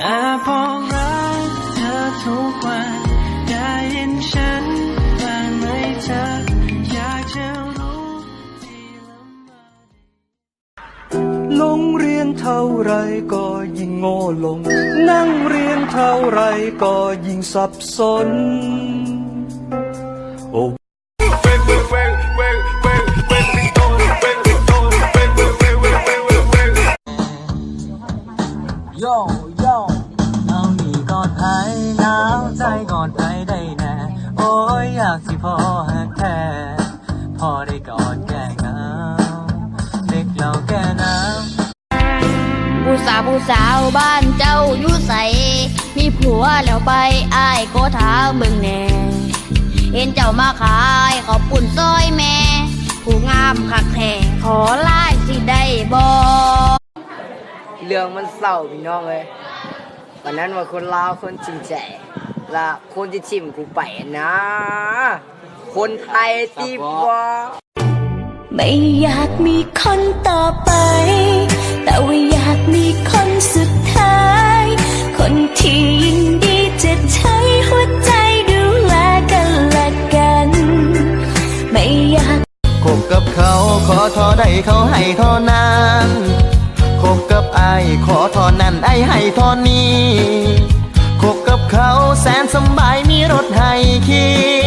บอกรักเธอทุกวันได้ยินฉันบ้างไหมเธออยากจะรู้ที่ลำบากลงเรียนเท่าไรก็ยิ่งโง่ลงนั่งเรียนเท่าไรก็ยิ่งสับสนโอ้โยโย่เอานี่กอดไผ่หนาวใจกอดไผ่ได้แน่โอ้ยอยากสิพอหักแท้พอได้กอดแก้เหงาเด็กเราแก้หนาวผู้สาวบ้านเจ้าอยู่ใสมีผัวแล้วไปอ้ายก็ถามเบิ่งแน่เห็นเจ้ามาขายขอบปุ่นซอยแม่ผู้งามคักแท้ขอไล่สิได้บ่เรื่องมันเศร้าพี่น้องเลยวันนั้นว่าคนลาวคนจริงใจและคนที่ชิมกูไปนะ คนไทยที่ว่าไม่อยากมีคนต่อไปแต่ว่าอยากมีคนสุดท้ายคนที่ยินดีจะใช้หัวใจดูแลกันและกันไม่อยากคบกับเขาขอทอได้เขาให้ทอนั้นคบกับไอ้ขอทอนั้นไอ้ให้ทอนี้คบกับเขาแสนสบายมีรถให้ขี่